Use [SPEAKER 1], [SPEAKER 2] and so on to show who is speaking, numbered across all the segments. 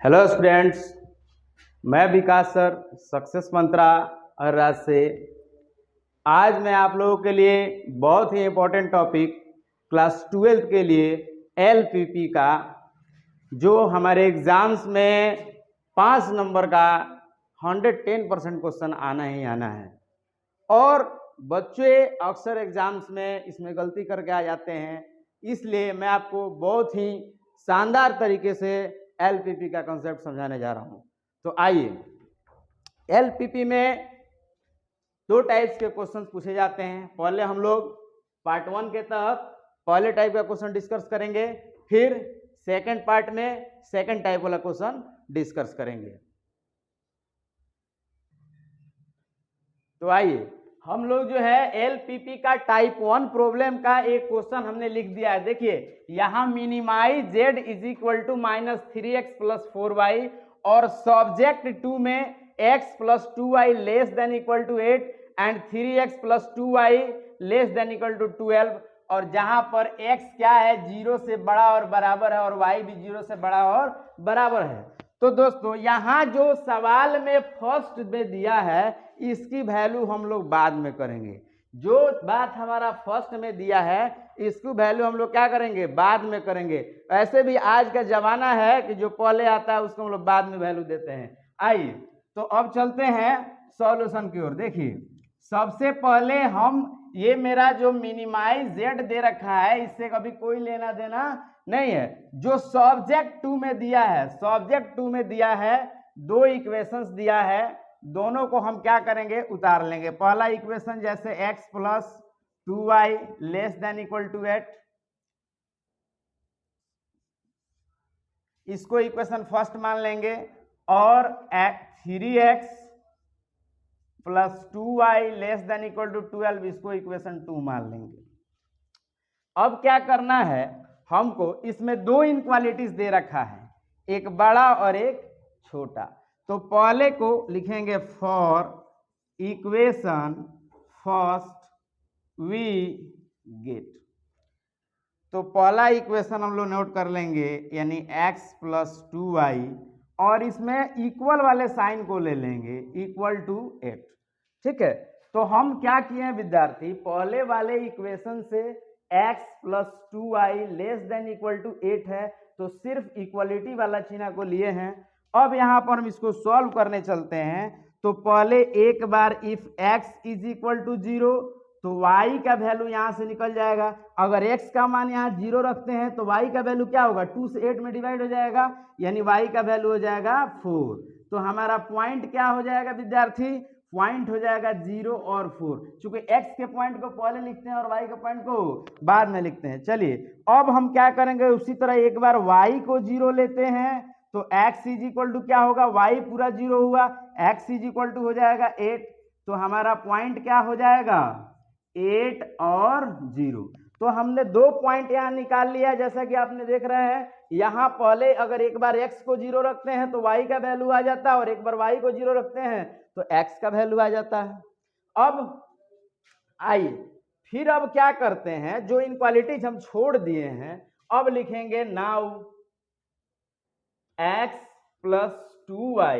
[SPEAKER 1] Hello students, मैं विकास sir success मंत्रा अरराज से। आज मैं आप लोगों के लिए बहुत ही इम्पोर्टेंट टॉपिक क्लास 12 के लिए एलपीपी का, जो हमारे एग्जाम्स में 5 नंबर का 110% क्वेश्चन आना ही आना है। और बच्चे अक्सर एग्जाम्स में इसमें गलती करके आ जाते हैं, इसलिए मैं आपको बहुत ही शानदार तरीके से एलपीपी का कॉन्सेप्ट समझाने जा रहा हूं। तो आइए, एलपीपी में 2 टाइप्स के क्वेश्चंस पूछे जाते हैं। पहले हम लोग पार्ट 1 के तहत पहले टाइप का क्वेश्चन डिस्कस करेंगे, फिर सेकंड पार्ट में सेकंड टाइप वाला क्वेश्चन डिस्कस करेंगे। तो आइए, हम लोग जो है एलपीपी का टाइप 1 प्रॉब्लम का एक क्वेश्चन हमने लिख दिया है। देखिए, यहां minimise z is equal to -3x + 4y और सब्जेक्ट 2 में x + 2y less than equal to 8 and 3x + 2y less than equal to 12, और जहां पर x क्या है 0 से बड़ा और बराबर है और y भी 0 से बड़ा और बराबर है। तो दोस्तों, यहां जो सवाल में फर्स्ट में दिया है इसकी वैल्यू हम लोग बाद में करेंगे। जो बात हमारा फर्स्ट में दिया है इसकी वैल्यू हम लोग क्या करेंगे, बाद में करेंगे। ऐसे भी आज का जमाना है कि जो पहले आता है उसको हम लोग बाद में वैल्यू देते हैं। आइए, तो अब चलते हैं सॉल्यूशन की ओर। देखिए, सबसे पहले हम ये मेरा जो मिनिमाइज z दे रखा है इससे कभी कोई लेना देना नहीं है। जो सब्जेक्ट 2 में दिया है, सब्जेक्ट 2 में दिया है 2 इक्वेशंस दिया है, दोनों को हम क्या करेंगे, उतार लेंगे। पहला इक्वेशन जैसे x + 2y less than equal to 8, इसको इक्वेशन फर्स्ट मान लेंगे, और 3x + 2y less than equal to 12 इसको इक्वेशन 2 मान लेंगे। अब क्या करना है, हमको इसमें 2 इनक्वालिटीज दे रखा है, एक बड़ा और एक छोटा। तो पहले को लिखेंगे for equation first we get. तो पहला इक्वेशन हम लोग नोट कर लेंगे, यानी x + 2y, और इसमें इक्वल वाले साइन को ले लेंगे इक्वल टू 8। ठीक है, तो हम क्या किए हैं विद्यार्थी, पहले वाले इक्वेशन से x + 2y less than equal to 8 है, तो सिर्फ इक्वलिटी वाला चिन्ह को लिए हैं। अब यहां पर हम इसको सॉल्व करने चलते हैं। तो पहले एक बार if x is equal to 0 तो y का वैल्यू यहां से निकल जाएगा। अगर x का मान यहां 0 रखते हैं तो y का वैल्यू क्या होगा, 2 से 8 में डिवाइड हो जाएगा, यानी y का वैल्यू हो जाएगा 4। तो हमारा पॉइंट क्या हो जाएगा विद्यार्थी, पॉइंट हो जाएगा 0 और 4। चूंकि x के पॉइंट को पहले लिखते हैं और y के पॉइंट को बाद में लिखते हैं। चलिए, अब हम क्या करेंगे, उसी तरह एक बार y को 0 लेते हैं, तो x इज इक्वल टू क्या होगा, y पूरा 0 हुआ, x इज इक्वल टू हो जाएगा 8। तो हमारा पॉइंट क्या हो जाएगा, 8 और 0। तो हमने 2 पॉइंट यहां निकाल लिया, जैसा कि आपने देख रहे हैं। यहां पहले अगर एक बार x को 0 रखते हैं तो y का वैल्यू आ जाता है, और एक बार y को 0 रखते हैं तो x का वैल्यू आ जाता है। अब आइए, फिर अब क्या करते हैं, जो इनक्वालिटीज हम छोड़ दिए हैं अब लिखेंगे now x + 2y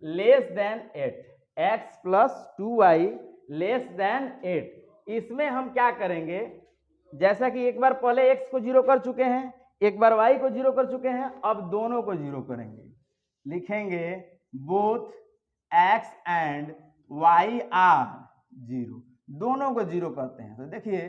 [SPEAKER 1] less then 8, x + 2y less then 8। इसमें हम क्या करेंगे, जैसा कि एक बार पहले x को 0 कर चुके हैं, एक बार y को 0 कर चुके हैं, अब दोनों को 0 करेंगे। लिखेंगे both x and y are 0, दोनों को 0 करते हैं। तो देखिए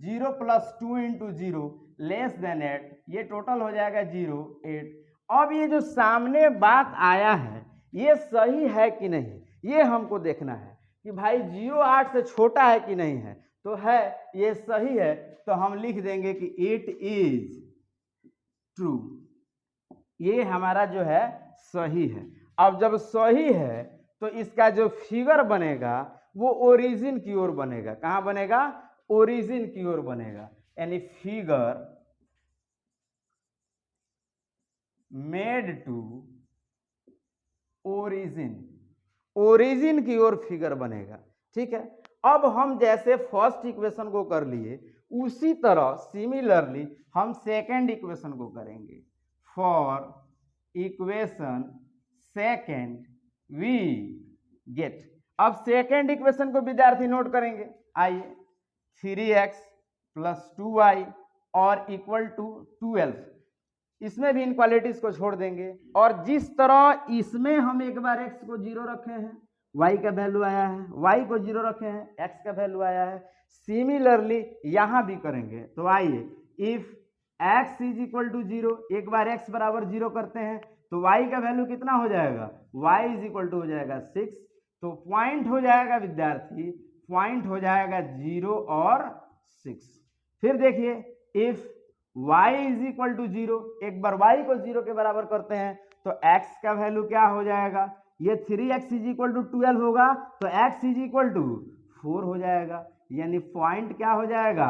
[SPEAKER 1] 0 + 2 × 0 लेस देन 8, ये टोटल हो जाएगा 0 8। अब ये जो सामने बात आया है ये सही है कि नहीं, ये हमको देखना है कि भाई 0 8 से छोटा है कि नहीं है। तो है, ये सही है, तो हम लिख देंगे कि इट इज ट्रू, ये हमारा जो है सही है। अब जब सही है तो इसका जो फिगर बनेगा वो ओरिजिन की ओर बनेगा। कहां बनेगा, ओरिजिन की ओर बनेगा, यानी figure made to origin, origin की ओर फिगर बनेगा। ठीक है, अब हम जैसे फर्स्ट इक्वेशन को कर लिए उसी तरह सिमिलरली हम सेकंड इक्वेशन को करेंगे। For equation second we get. अब सेकेंड इक्वेशन को विद्यार्थी नोट करेंगे। आइए 3x प्लस 2y और इक्वल टू 12, इसमें भी इनक्वालिटीज को छोड़ देंगे और जिस तरह इसमें हम एक बार x को 0 रखे हैं, y का वैल्यू आया है, y को 0 रखे हैं, x का वैल्यू आया है, सिमिलरली यहां भी करेंगे। तो आइए if x is equal to 0, एक बार x बराबर 0 करते हैं तो y का वैल्यू कितना हो जाएगा, y इज इक्वल टू हो जाएगा 6। तो पॉइंट हो जाएगा विद्यार्थी, पॉइंट हो जाएगा 0 और 6। फिर देखिए if y is equal to 0, एक बार y को 0 के बराबर करते हैं तो x का वैल्यू क्या हो जाएगा, ये 3x इज इक्वल टू 12 होगा तो x इज इक्वल टू 4 हो जाएगा, यानी पॉइंट क्या हो जाएगा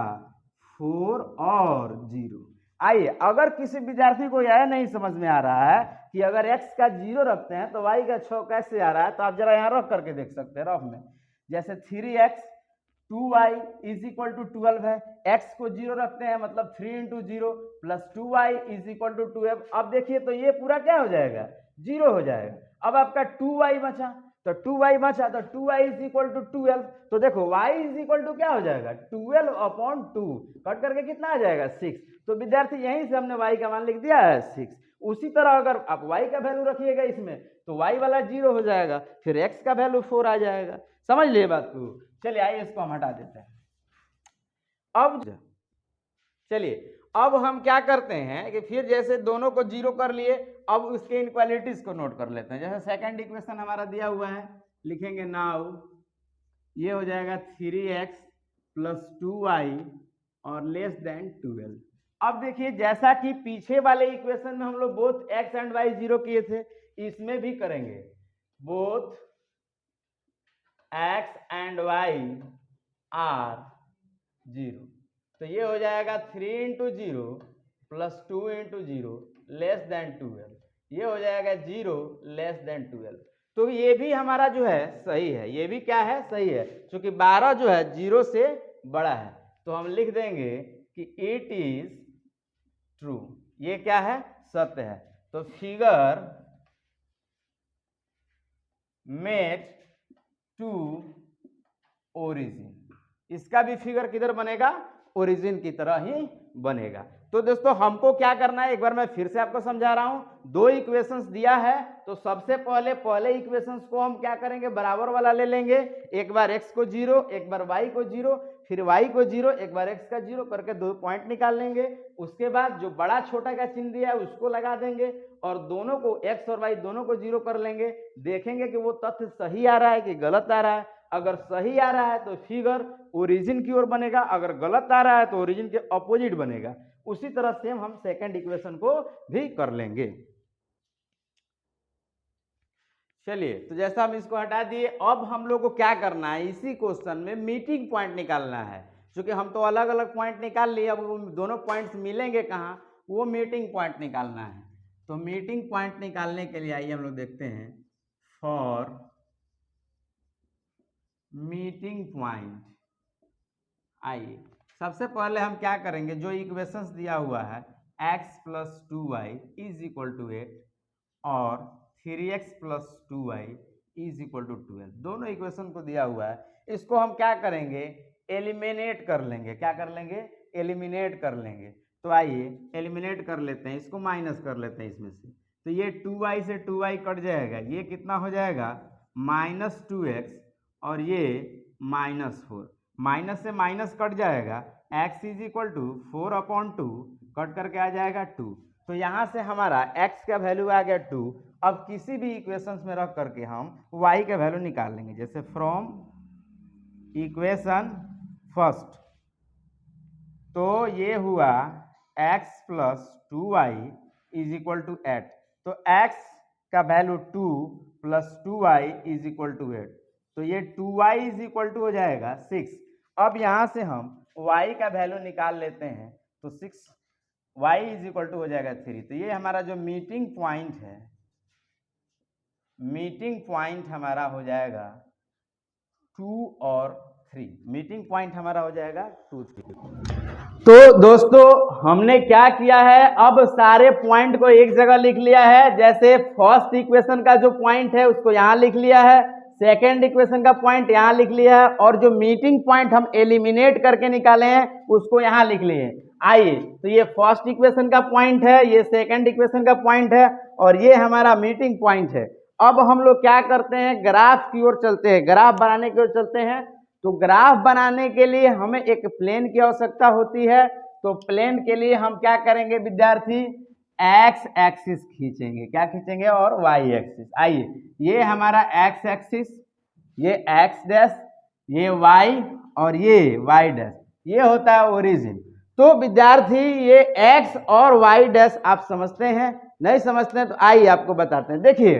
[SPEAKER 1] 4 और 0। आइए अगर किसी विद्यार्थी को यह नहीं समझ में आ रहा है कि अगर x का 0 रखते हैं तो y का 6 कैसे आ रहा है, तो आप जरा यहाँ रख करके देख सकते हैं रफ में। जैसे 3x 2y is equal to 12 है, x को 0 रखते हैं मतलब 3 into 0 plus 2y is equal to 12। अब देखिए तो ये पूरा क्या हो जाएगा, 0 हो जाएगा। अब आपका 2y बचा, तो 2y बचा तो 2y इज इक्वल टू 12। तो देखो y इज इक्वल टू क्या हो जाएगा 12 अपॉन 2, कट करके कितना आ जाएगा 6। तो विद्यार्थी यहीं से हमने y का मान लिख दिया है 6। उसी तरह अगर आप y का वैल्यू रखिएगा इसमें तो y वाला 0 हो जाएगा, फिर x का वैल्यू 4 आ जाएगा। समझ लिए बात को। चलिए आइए इसको हम हटा देते हैं। अब चलिए अब हम क्या करते हैं कि फिर जैसे दोनों को 0 कर लिए, अब उसके इनक्वालिटीज को नोट कर लेते हैं। जैसे सेकंड इक्वेशन हमारा दिया हुआ है, लिखेंगे नाउ ये हो जाएगा 3x प्लस 2y और लेस देन 12। अब देखिए जैसा कि पीछे वाले इक्वेशन में हम लोग बोथ x एंड y 0 किए थे, इसमें भी करेंगे both x and y are 0। तो ये हो जाएगा 3 into 0 plus 2 into 0 less than 12, ये हो जाएगा 0 लेस देन 12। तो ये भी हमारा जो है सही है, ये भी क्या है सही है, क्योंकि 12 जो है 0 से बड़ा है। तो हम लिख देंगे कि इट इज ट्रू, ये क्या है सत्य है। तो फिगर मेट टू ओरिजिन, इसका भी फिगर किधर बनेगा, ओरिजिन की तरह ही बनेगा। तो दोस्तों हमको क्या करना है, एक बार मैं फिर से आपको समझा रहा हूं। दो इक्वेशंस दिया है तो सबसे पहले इक्वेशंस को हम क्या करेंगे, बराबर वाला ले लेंगे। एक बार x को 0, एक बार y को 0, फिर y को 0, एक बार x का 0 करके दो पॉइंट निकाल लेंगे। उसके बाद जो बड़ा छोटा का चिन्ह दिया है उसको लगा देंगे और दोनों को x और y दोनों को 0 कर लेंगे। देखेंगे कि वो तथ्य सही आ रहा है कि गलत आ रहा है। अगर सही आ रहा है तो फिगर ओरिजिन की ओर बनेगा, अगर गलत आ रहा है तो ओरिजिन के अपोजिट बनेगा। उसी तरह से हम सेकंड इक्वेशन को भी कर लेंगे। चलिए तो जैसा हम इसको हटा दिए, अब हम लोग को क्या करना है, इसी क्वेश्चन में मीटिंग पॉइंट निकालना है। क्योंकि हम तो अलग अलग पॉइंट निकाल लिए, अब वो दोनों पॉइंट्स मिलेंगे कहाँ, वो मीटिंग पॉइंट निकालना है। तो मीटिंग पॉइंट निकालने के लिए आइए हम लोग देखते हैं, फॉर मीटिंग पॉइंट। आइए सबसे पहले हम क्या करेंगे, जो इक्वेशंस दिया हुआ है x plus 2y is equal to 8 और 3x plus 2y is equal to 12, दोनों इक्वेशन को दिया हुआ है। इसको हम क्या करेंगे, एलिमिनेट कर लेंगे। क्या कर लेंगे, एलिमिनेट कर लेंगे। तो आइए एलिमिनेट कर लेते हैं, इसको माइनस कर लेते हैं इसमें से। तो ये 2y से 2y कट जाएगा, ये कितना हो जाएगा माइनस 2x और ये -4, माइनस से माइनस कट जाएगा, x is equal to 4 upon 2 cut करके आ जाएगा 2। तो यहाँ से हमारा x का वैल्यू आ गया 2। अब किसी भी इक्वेशंस में रख करके हम y का वैल्यू निकाल लेंगे। जैसे फ्रॉम इक्वेशन फर्स्ट, तो ये हुआ x plus 2y is equal to 8। तो x का value 2 plus 2y is equal to 8, तो ये 2y इज इक्वल टू हो जाएगा 6। अब यहाँ से हम y का वैल्यू निकाल लेते हैं, तो 6y इज इक्वल टू हो जाएगा 3। तो ये हमारा जो मीटिंग पॉइंट है, मीटिंग पॉइंट हमारा हो जाएगा 2 और 3। मीटिंग पॉइंट हमारा हो जाएगा 2, 3। तो दोस्तों हमने क्या किया है, अब सारे पॉइंट को एक जगह लिख लिया है। जैसे फर्स्ट इक्वेशन का जो पॉइंट है उसको यहाँ लिख लिया है, सेकेंड इक्वेशन का पॉइंट यहाँ लिख लिया है, और जो मीटिंग पॉइंट हम एलिमिनेट करके निकाले हैं उसको यहाँ लिख लिए। आइए, तो ये फर्स्ट इक्वेशन का पॉइंट है, ये सेकेंड इक्वेशन का पॉइंट है, और ये हमारा मीटिंग पॉइंट है। अब हम लोग क्या करते हैं, ग्राफ की ओर चलते हैं, ग्राफ बनाने की ओर चलते हैं। तो ग्राफ बनाने के लिए हमें एक प्लेन की आवश्यकता होती है। तो प्लेन के लिए हम क्या करेंगे विद्यार्थी, एक्स एक्सिस खींचेंगे, क्या खींचेंगे, और वाई एक्सिस। आइए, ये हमारा एक्स एक्सिस, ये एक्स डैश, ये वाई, और ये वाई डैश, ये होता है ओरिजिन। तो विद्यार्थी ये एक्स और वाई डैश आप समझते हैं, नहीं समझते हैं तो आइए आपको बताते हैं। देखिए,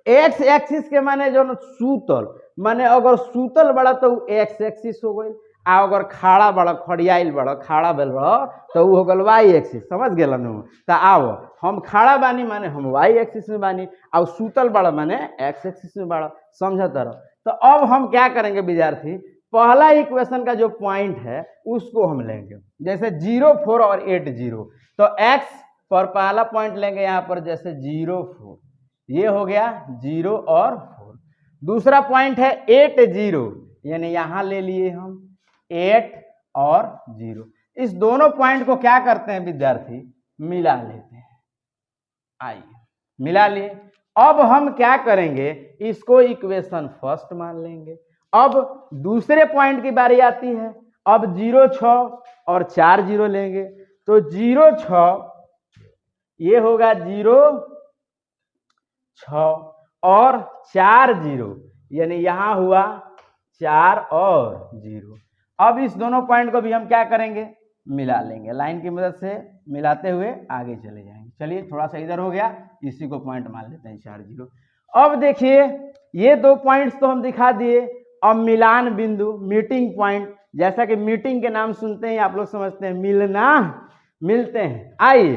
[SPEAKER 1] एक्स एक्सिस के माने जो सूतल, माने अगर सूतल बड़ा तो एक्स एक्सिस हो गई, आ अगर खाड़ा बड़ा, खड़ियाइल बड़ा, खाड़ा बेल बड़ा तो वो हो गल वाई एक्सिस। समझ गए नु? तो आओ, हम खाड़ा बानी माने हम वाई एक्सिस में बानी, और सूतल बड़ा माने एक्स एक्सिस में बड़ा। समझता रहो। तो अब हम क्या करेंगे विद्यार्थी, पहला इक्वेशन का जो पॉइंट है उसको हम लेंगे, जैसे 0, 4 और 8, 0। तो एक्स पर पहला पॉइंट लेंगे यहाँ पर, जैसे 0, 4, ये हो गया 0 और 4। दूसरा पॉइंट है 8, 0, यानी यहां ले लिए हम 8 और 0। इस दोनों पॉइंट को क्या करते हैं विद्यार्थी, मिला लेते हैं। आइए, मिला लिए। अब हम क्या करेंगे, इसको इक्वेशन फर्स्ट मान लेंगे। अब दूसरे पॉइंट की बारी आती है। अब 0, 6 और 4 0 लेंगे। तो 0, 6 ये होगा 0, 6 और 4 0, यानी यहां हुआ 4 और 0। अब इस दोनों पॉइंट को भी हम क्या करेंगे, मिला लेंगे। लाइन की मदद से मिलाते हुए आगे चले जाएंगे। चलिए, थोड़ा सा इधर हो गया, इसी को पॉइंट मान लेते हैं 4 0। अब देखिए, ये दो पॉइंट्स तो हम दिखा दिए। अब मिलान बिंदु, मीटिंग पॉइंट, जैसा कि मीटिंग के नाम सुनते हैं आप लोग समझते हैं मिलना, मिलते हैं। आइए,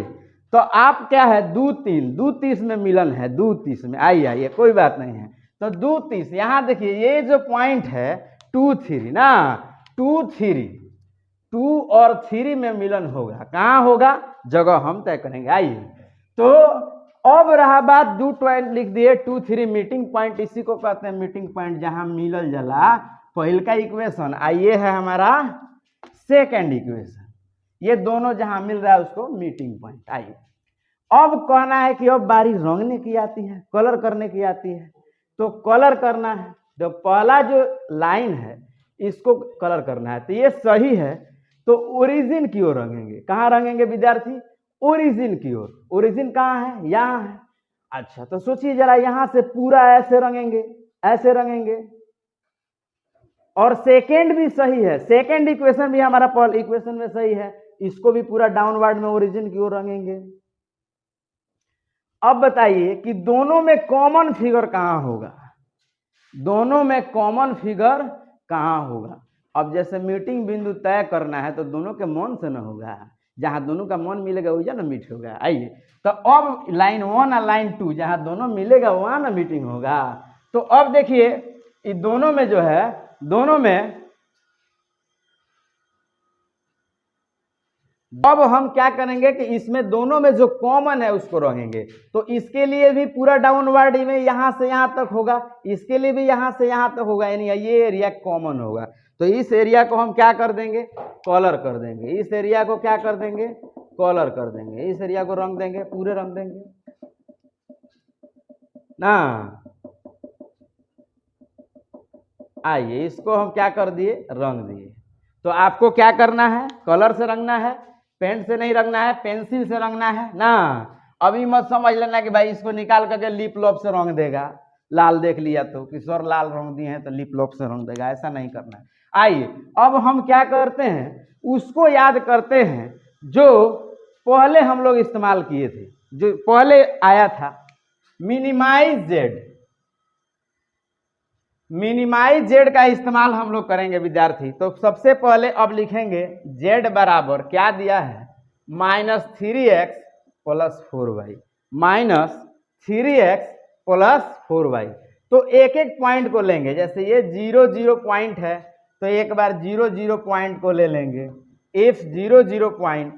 [SPEAKER 1] तो आप क्या है, 2 3, 2 30 में मिलन है, 2 30 में। आइए आइए, कोई बात नहीं है। तो 2 30, यहां देखिए ये जो पॉइंट है 2 3 ना, 2 3, 2 और 3 में मिलन होगा। कहाँ होगा, जगह हम तय करेंगे। आइए, तो अब रहा बात, 2 पॉइंट लिख दिए, 2 3 मीटिंग पॉइंट, इसी को कहते हैं मीटिंग पॉइंट, जहां मिलल जला। पहल का इक्वेशन आइए है हमारा सेकेंड इक्वेशन, ये दोनों जहां मिल रहा है उसको मीटिंग पॉइंट। आइए, अब कहना है कि अब बारी रंगने की आती है, कलर करने की आती है। तो कलर करना है, तो पहला जो लाइन है इसको कलर करना है। तो ये सही है, तो ओरिजिन की ओर रंगेंगे। कहाँ रंगेंगे विद्यार्थी, ओरिजिन की ओर। ओरिजिन कहाँ है, यहाँ है। अच्छा, तो सोचिए जरा, यहां से पूरा ऐसे रंगेंगे, ऐसे रंगेंगे। और सेकेंड भी सही है, सेकेंड इक्वेशन भी हमारा पहले इक्वेशन में सही है, इसको भी पूरा डाउनवर्ड में ओरिजिन की ओर रंगेंगे। अब बताइए कि दोनों में कॉमन फिगर कहां होगा, दोनों में कॉमन फिगर कहां होगा। अब जैसे मीटिंग बिंदु तय करना है तो दोनों के मन से ना होगा, जहां दोनों का मन मिलेगा वही ना मीट होगा। आइए, तो अब लाइन 1 और लाइन 2 जहां दोनों मिलेगा वहां ना मीटिंग होगा। तो अब देखिए, ये दोनों में जो है, दोनों में अब हम क्या करेंगे कि इसमें दोनों में जो कॉमन है उसको रखेंगे। तो इसके लिए भी पूरा डाउनवर्ड में यहां से यहां तक होगा, इसके लिए भी यहां से यहां तक होगा, यानी ये एरिया कॉमन होगा। तो इस एरिया को हम क्या कर देंगे, कलर कर देंगे। इस एरिया को क्या कर देंगे, कलर कर देंगे। इस एरिया को रंग देंगे, पूरे रंग देंगे ना। आइए, इसको हम क्या कर दिए, रंग दिए। तो आपको क्या करना है, कलर से रंगना है, पेन से नहीं रंगना है, पेंसिल से रंगना है ना। अभी मत समझ लेना कि भाई इसको निकाल करके लिप लॉप से रंग देगा, लाल देख लिया तो किशोर लाल रंग दिए हैं तो लिप लॉप से रंग देगा, ऐसा नहीं करना है। आइए, अब हम क्या करते हैं, उसको याद करते हैं जो पहले हम लोग इस्तेमाल किए थे, जो पहले आया था, मिनिमाइज जेड। मिनिमाइज जेड का इस्तेमाल हम लोग करेंगे विद्यार्थी। तो सबसे पहले अब लिखेंगे जेड बराबर क्या दिया है, -3x + 4y, -3x + 4y। तो एक एक पॉइंट को लेंगे, जैसे ये 0 0 पॉइंट है तो एक बार 0 0 पॉइंट को ले लेंगे, इफ 0 0 पॉइंट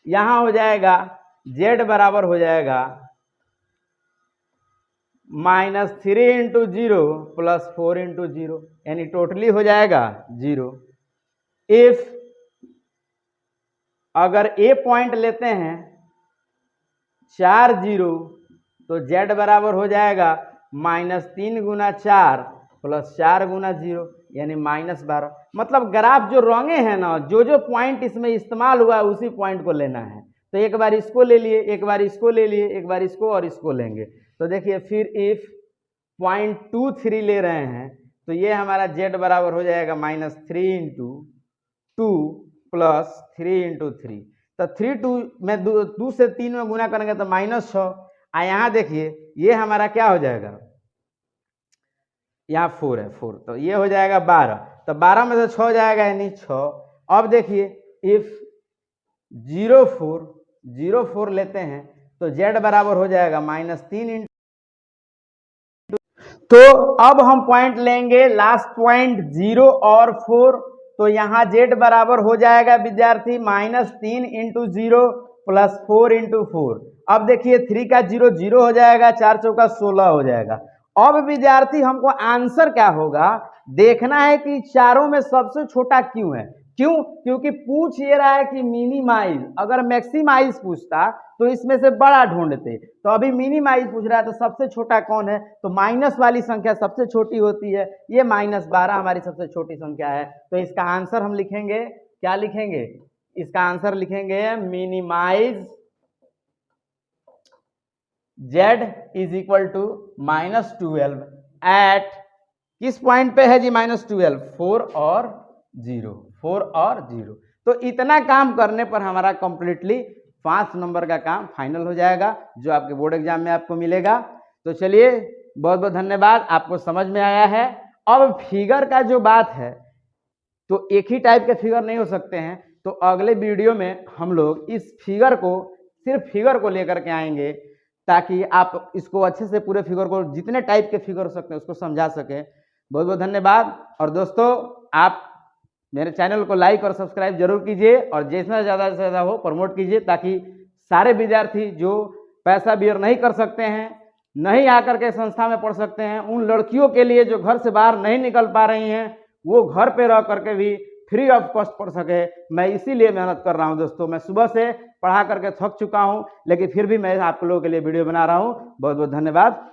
[SPEAKER 1] यहां हो जाएगा z बराबर हो जाएगा -3 इंटू 0 प्लस 4 इंटू 0, यानी टोटली हो जाएगा 0। इफ अगर a पॉइंट लेते हैं 4 0 तो z बराबर हो जाएगा -3 गुना 4 प्लस 4 गुना 0, यानी -12। मतलब ग्राफ जो रंगे हैं ना, जो पॉइंट इसमें इस्तेमाल हुआ है उसी पॉइंट को लेना है। तो एक बार इसको ले लिए, एक बार इसको ले लिए, एक बार इसको और इसको लेंगे। तो देखिए फिर इफ 0.23 ले रहे हैं तो ये हमारा z बराबर हो जाएगा -3 इंटू 2 प्लस 3 इंटू 3। तो 3 2 में 2 से 3 में गुना करेंगे तो -6। यहाँ देखिए ये हमारा क्या हो जाएगा, यहाँ 4 है 4, तो ये हो जाएगा 12। तो 12 में से 6 जाएगा यानी 6। अब देखिए इफ 0 4 लेते हैं तो z बराबर हो जाएगा -3 इंटू। तो अब हम पॉइंट लेंगे लास्ट पॉइंट 0 और 4। तो यहाँ z बराबर हो जाएगा विद्यार्थी -3 इंटू 0 प्लस 4 इंटू 4। अब देखिए 3 का 0 0 हो जाएगा, 4 चौका 16 हो जाएगा। अब विद्यार्थी हमको आंसर क्या होगा देखना है कि चारों में सबसे छोटा क्यों है। क्यों? क्योंकि पूछ ये रहा है कि मिनिमाइज, अगर मैक्सिमाइज पूछता तो इसमें से बड़ा ढूंढते, तो अभी मिनिमाइज पूछ रहा है तो सबसे छोटा कौन है, तो माइनस वाली संख्या सबसे छोटी होती है। ये -12 हमारी सबसे छोटी संख्या है। तो इसका आंसर हम लिखेंगे, क्या लिखेंगे, इसका आंसर लिखेंगे minimise z is equal to -12 at किस पॉइंट पे है जी -12, 4 और 0, 4 और 0। तो इतना काम करने पर हमारा कंप्लीटली 5 नंबर का काम फाइनल हो जाएगा जो आपके बोर्ड एग्जाम में आपको मिलेगा। तो चलिए बहुत बहुत धन्यवाद, आपको समझ में आया है। अब फिगर का जो बात है तो एक ही टाइप के फिगर नहीं हो सकते हैं, तो अगले वीडियो में हम लोग इस फिगर को, सिर्फ फिगर को लेकर के आएंगे ताकि आप इसको अच्छे से पूरे फिगर को, जितने टाइप के फिगर हो सकते हैं उसको समझा सकें। बहुत बहुत धन्यवाद। और दोस्तों आप मेरे चैनल को लाइक और सब्सक्राइब जरूर कीजिए और जितना ज़्यादा से ज़्यादा हो प्रमोट कीजिए ताकि सारे विद्यार्थी जो पैसा बियर नहीं कर सकते हैं, नहीं आकर के संस्था में पढ़ सकते हैं, उन लड़कियों के लिए जो घर से बाहर नहीं निकल पा रही हैं वो घर पे रह करके भी फ्री ऑफ कॉस्ट पढ़ सके, मैं इसीलिए मेहनत कर रहा हूं दोस्तों। मैं सुबह से पढ़ा करके थक चुका हूं लेकिन फिर भी मैं आप लोगों के लिए वीडियो बना रहा हूं। बहुत बहुत धन्यवाद।